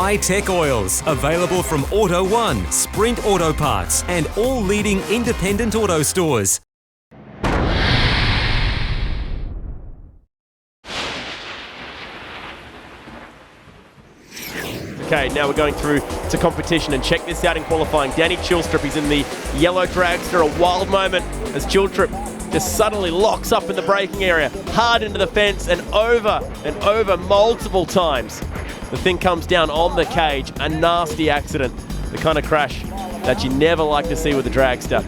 high-tech oils. Available from Auto One, Sprint Auto Parts, and all leading independent auto stores. Okay, now we're going through to competition, and check this out in qualifying. Danny Chilstrip, he's in the yellow dragster. A wild moment as Chilstrip just suddenly locks up in the braking area, hard into the fence and over multiple times. The thing comes down on the cage, a nasty accident, the kind of crash that you never like to see with a dragster.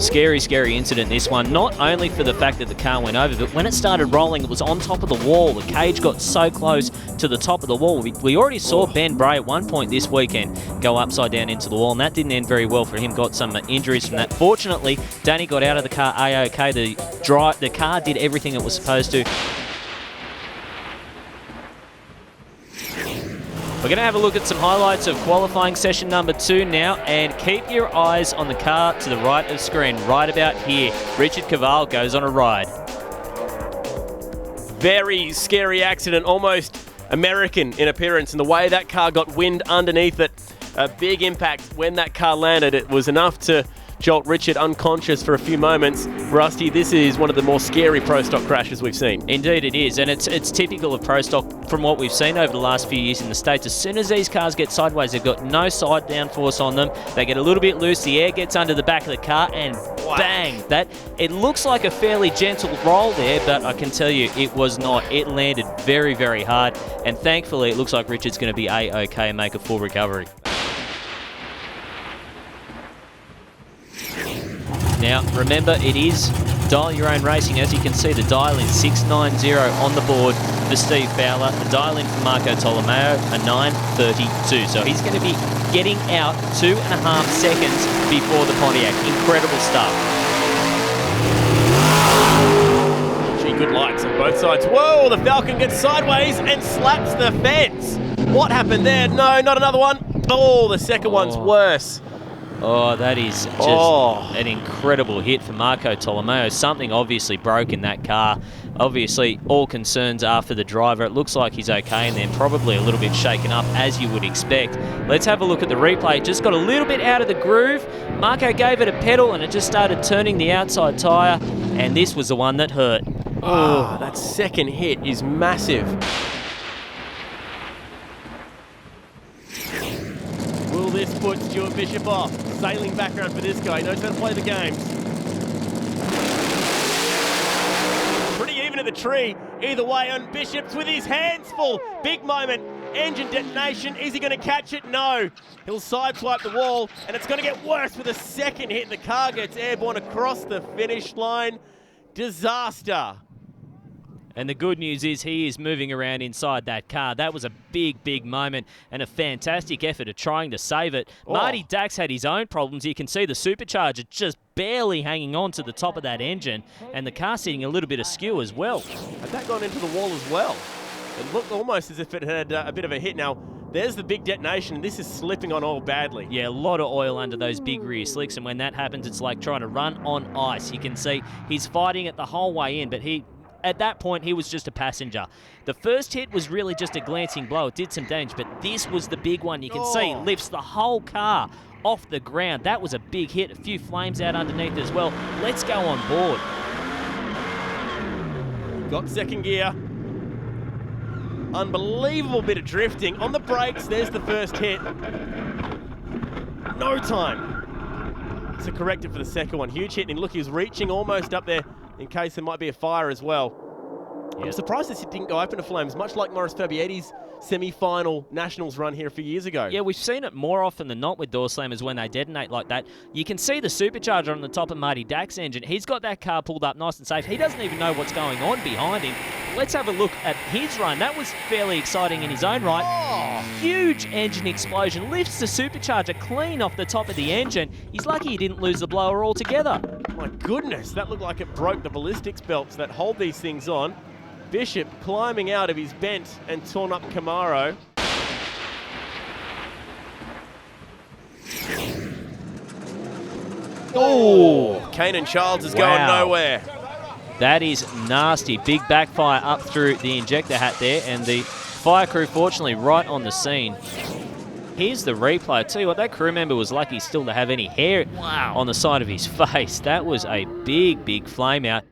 Scary, scary incident, this one. Not only for the fact that the car went over, but when it started rolling, it was on top of the wall. The cage got so close to the top of the wall. We already saw Ben Bray at one point this weekend go upside down into the wall, and that didn't end very well for him. Got some injuries from that. Fortunately, Danny got out of the car A-OK. The car did everything it was supposed to. We're going to have a look at some highlights of qualifying session number 2 now, and keep your eyes on the car to the right of screen, right about here. Richard Caval goes on a ride. Very scary accident, almost American in appearance, and the way that car got wind underneath it, a big impact when that car landed. It was enough to jolt Richard unconscious for a few moments. Rusty, this is one of the more scary Pro Stock crashes we've seen. Indeed it is, and it's typical of Pro Stock from what we've seen over the last few years in the States. As soon as these cars get sideways, they've got no side downforce on them. They get a little bit loose, the air gets under the back of the car, and bang! It looks like a fairly gentle roll there, but I can tell you it was not. It landed very, very hard, and thankfully it looks like Richard's going to be A-OK and make a full recovery. Now, remember, it is dial your own racing. As you can see, the dial in 690 on the board for Steve Fowler. The dial in for Marco Tolomeo, a 932. So he's going to be getting out 2.5 seconds before the Pontiac. Incredible stuff. Gee, good lights on both sides. Whoa, the Falcon gets sideways and slaps the fence. What happened there? No, not another one. Oh, the second one's worse. Oh, that is just an incredible hit for Marco Tolomeo. Something obviously broke in that car. Obviously, all concerns are for the driver. It looks like he's okay, and then probably a little bit shaken up, as you would expect. Let's have a look at the replay. It just got a little bit out of the groove. Marco gave it a pedal, and it just started turning the outside tyre, and this was the one that hurt. Oh, that second hit is massive. Will this put Stuart Bishop off? Sailing background for this guy. He knows how to play the games. Pretty even at the tree. Either way, on Bishop's with his hands full. Big moment. Engine detonation. Is he going to catch it? No. He'll sideswipe the wall, and it's going to get worse with a second hit. The car gets airborne across the finish line. Disaster. And the good news is he is moving around inside that car. That was a big, big moment and a fantastic effort of trying to save it. Marty Dax had his own problems. You can see the supercharger just barely hanging on to the top of that engine, and the car sitting a little bit askew as well. Had that gone into the wall as well? It looked almost as if it had a bit of a hit. Now, there's the big detonation. This is slipping on oil badly. Yeah, a lot of oil under those big rear slicks, and when that happens, it's like trying to run on ice. You can see he's fighting it the whole way in, but at that point, he was just a passenger. The first hit was really just a glancing blow. It did some damage, but this was the big one. You can see lifts the whole car off the ground. That was a big hit. A few flames out underneath as well. Let's go on board. Got second gear. Unbelievable bit of drifting. On the brakes, there's the first hit. No time to correct it for the second one. Huge hit, and look, he was reaching almost up there in case there might be a fire as well. I'm surprised this didn't go open to flames, much like Maurice Fabietti's semi-final Nationals run here a few years ago. Yeah, we've seen it more often than not with door slammers when they detonate like that. You can see the supercharger on the top of Marty Dax's engine. He's got that car pulled up nice and safe. He doesn't even know what's going on behind him. Let's have a look at his run. That was fairly exciting in his own right. Huge engine explosion. Lifts the supercharger clean off the top of the engine. He's lucky he didn't lose the blower altogether. My goodness, that looked like it broke the ballistics belts that hold these things on. Bishop climbing out of his bent and torn up Camaro. Oh, Kanan Childs is going nowhere. That is nasty. Big backfire up through the injector hat there, and the fire crew, fortunately, right on the scene. Here's the replay. I tell you what, that crew member was lucky still to have any hair on the side of his face. That was a big, big flame out.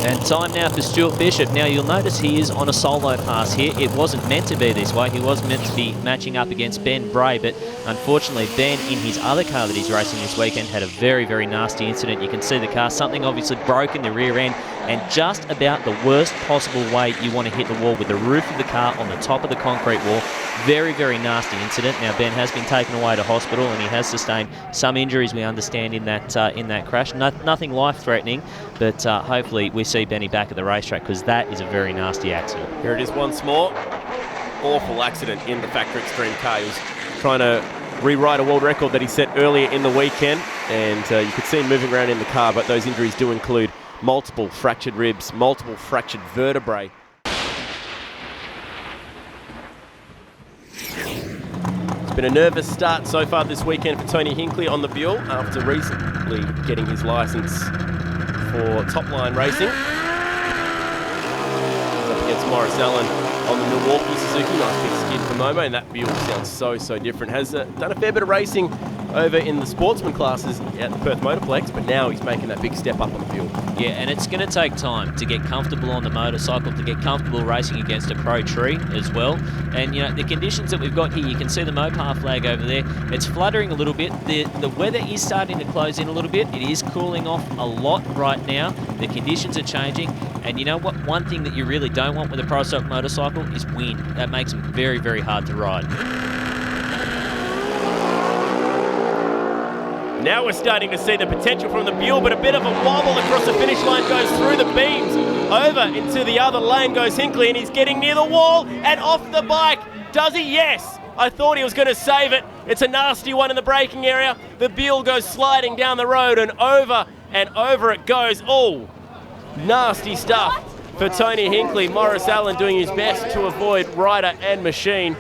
And time now for Stuart Bishop. Now you'll notice he is on a solo pass here. It wasn't meant to be this way. He was meant to be matching up against Ben Bray, but unfortunately Ben, in his other car that he's racing this weekend, had a very, very nasty incident. You can see the car, something obviously broke in the rear end, and just about the worst possible way you want to hit the wall, with the roof of the car on the top of the concrete wall. Very, very nasty incident. Now Ben has been taken away to hospital and he has sustained some injuries, we understand, in that crash. Nothing life-threatening, but hopefully we see Benny back at the racetrack, because that is a very nasty accident. Here it is once more. Awful accident in the Factor Extreme car. He was trying to rewrite a world record that he set earlier in the weekend, and you could see him moving around in the car, but those injuries do include multiple fractured ribs, multiple fractured vertebrae. It's been a nervous start so far this weekend for Tony Hinkley on the Buell after recently getting his licence for top-line racing. He's up against Morris Allen on the Milwaukee Suzuki. Nice big skid for Momo, and that Buell sounds so different. Has done a fair bit of racing over in the sportsman classes at the Perth Motorplex, but now he's making that big step up on the Buell. Yeah, and it's going to take time to get comfortable on the motorcycle, to get comfortable racing against a pro tree as well. And, you know, the conditions that we've got here, you can see the Mopar flag over there. It's fluttering a little bit. The weather is starting to close in a little bit. It is cooling off a lot right now. The conditions are changing. And you know what? One thing that you really don't want with a pro stock motorcycle is wind. That makes them very, very hard to ride. Now we're starting to see the potential from the Buell, but a bit of a wobble across the finish line, goes through the beams. Over into the other lane goes Hinkley, and he's getting near the wall and off the bike. Does he? Yes. I thought he was going to save it. It's a nasty one in the braking area. The Buell goes sliding down the road, and over it goes. Oh, nasty stuff for Tony Hinkley. Morris Allen doing his best to avoid rider and machine.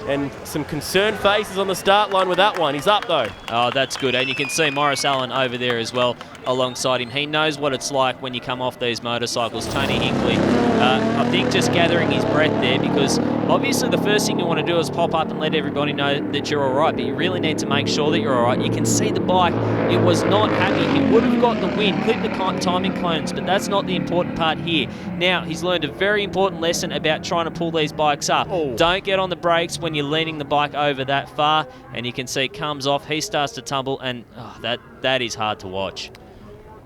And some concerned faces on the start line with that one. He's up though. Oh, that's good. And you can see Morris Allen over there as well alongside him. He knows what it's like when you come off these motorcycles. Tony Hinkley, I think, just gathering his breath there, because obviously the first thing you want to do is pop up and let everybody know that you're all right, but you really need to make sure that you're all right. You can see the bike. It was not happy. He would have got the win, clip the timing clones, but that's not the important part here. Now, he's learned a very important lesson about trying to pull these bikes up. Oh. Don't get on the brakes when you're leaning the bike over that far, and you can see it comes off. He starts to tumble, and that is hard to watch.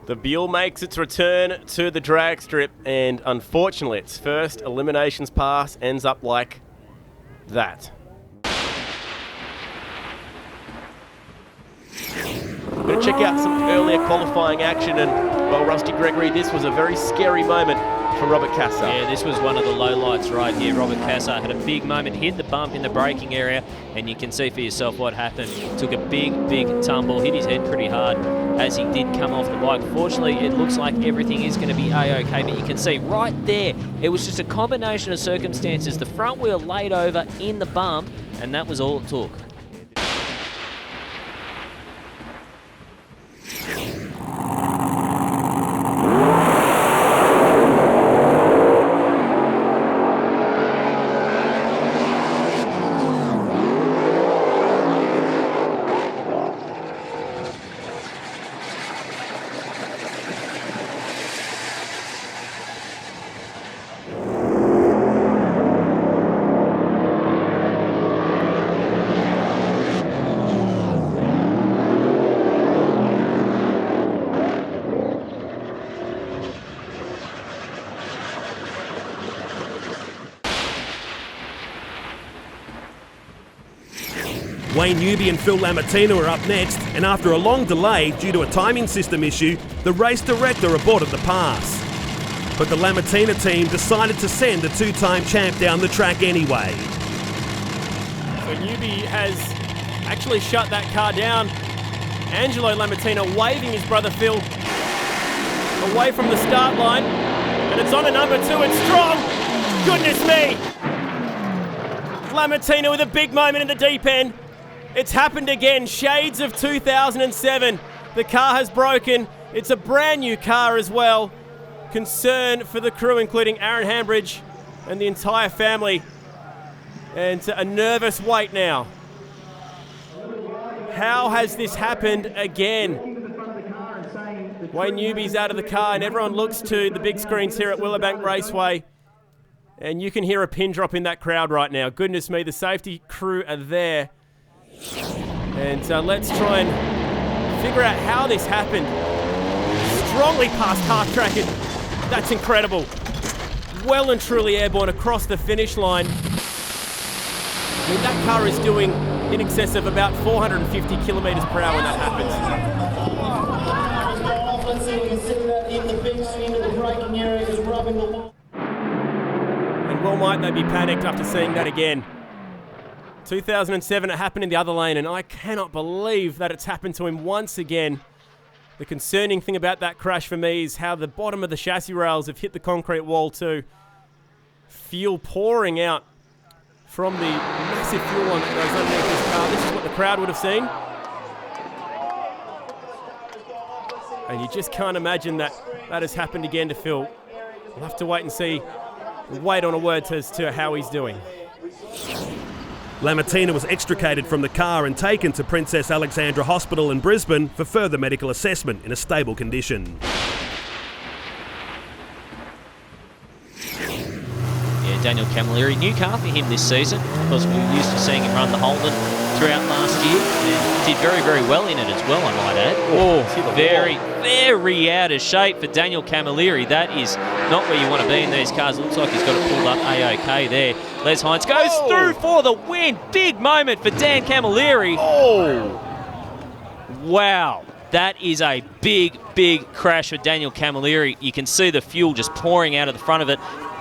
The Buell makes its return to the drag strip, and unfortunately its first eliminations pass ends up like that. We're going to check out some earlier qualifying action, and, well, Rusty Gregory, this was a very scary moment for Robert Cassar. Yeah, this was one of the lowlights right here. Robert Cassar had a big moment, hit the bump in the braking area, and you can see for yourself what happened. Took a big tumble, hit his head pretty hard as he did come off the bike. Fortunately, it looks like everything is going to be A-OK, but you can see right there, it was just a combination of circumstances. The front wheel laid over in the bump, and that was all it took. Wayne Newby and Phil Lamattina are up next, and after a long delay due to a timing system issue, the race director aborted the pass. But the Lamattina team decided to send the two-time champ down the track anyway. So Newby has actually shut that car down. Angelo Lamattina waving his brother Phil away from the start line, and it's on to number 2. It's strong. Goodness me. Lamattina with a big moment in the deep end. It's happened again. Shades of 2007. The car has broken. It's a brand new car as well. Concern for the crew, including Aaron Hambridge, and the entire family, and a nervous wait now. How has this happened again? Wayne Newby's out of the car, and everyone looks to the big screens here at Willowbank Raceway, and you can hear a pin drop in that crowd right now. Goodness me, the safety crew are there. And let's try and figure out how this happened. Strongly past half track, and that's incredible. Well and truly airborne across the finish line. I mean, that car is doing in excess of about 450 kilometres per hour when that happens. And well might they be panicked after seeing that again. 2007, it happened in the other lane, and I cannot believe that it's happened to him once again. The concerning thing about that crash for me is how the bottom of the chassis rails have hit the concrete wall too. Fuel pouring out from the massive fuel line that goes underneath this car. This is what the crowd would have seen. And you just can't imagine that that has happened again to Phil. We'll have to wait and see. We'll wait on a word as to how he's doing. Lamattina was extricated from the car and taken to Princess Alexandra Hospital in Brisbane for further medical assessment in a stable condition. Yeah, Daniel Camilleri, new car for him this season. Of course, we were used to seeing him run the Holden throughout last year, and did very, very well in it as well, I might add. Oh, very out of shape for Daniel Camilleri. That is not where you want to be in these cars. It looks like he's got it pulled up A-OK there. Les Hines goes through for the win. Big moment for Dan Camilleri. Oh! Wow. That is a big crash for Daniel Camilleri. You can see the fuel just pouring out of the front of it.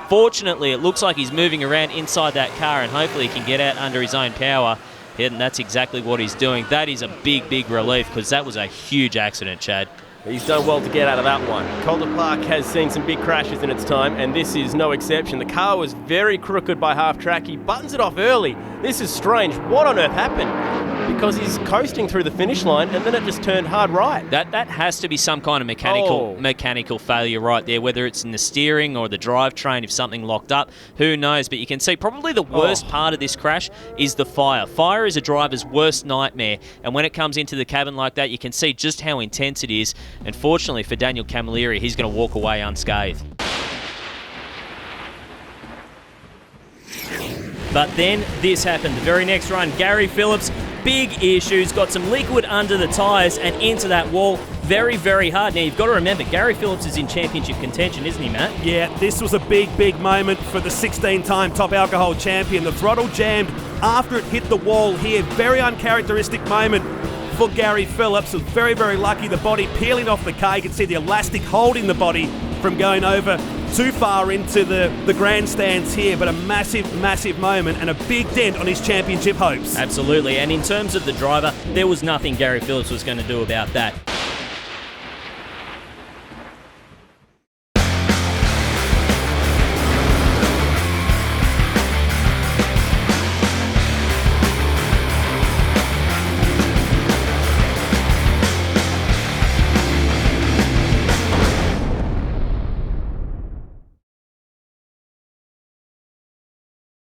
Fortunately, it looks like he's moving around inside that car, and hopefully he can get out under his own power. Yeah, and that's exactly what he's doing. That is a big relief, because that was a huge accident, Chad. He's done well to get out of that one. Calder Park has seen some big crashes in its time, and this is no exception. The car was very crooked by half track. He buttons it off early. This is strange. What on earth happened? Because he's coasting through the finish line, and then it just turned hard right. That has to be some kind of mechanical failure right there, whether it's in the steering or the drivetrain, if something locked up, who knows. But you can see probably the worst part of this crash is the fire. Fire is a driver's worst nightmare, and when it comes into the cabin like that, you can see just how intense it is. And fortunately for Daniel Camilleri, he's going to walk away unscathed. But then this happened. The very next run, Gary Phillips, big issues, got some liquid under the tyres and into that wall. Very hard. Now, you've got to remember, Gary Phillips is in championship contention, isn't he, Matt? Yeah, this was a big moment for the 16-time top alcohol champion. The throttle jammed after it hit the wall here. Very uncharacteristic moment for Gary Phillips. Was very lucky. The body peeling off the car. You can see the elastic holding the body from going over too far into the grandstands here, but a massive moment and a big dent on his championship hopes. Absolutely, and in terms of the driver, there was nothing Gary Phillips was going to do about that.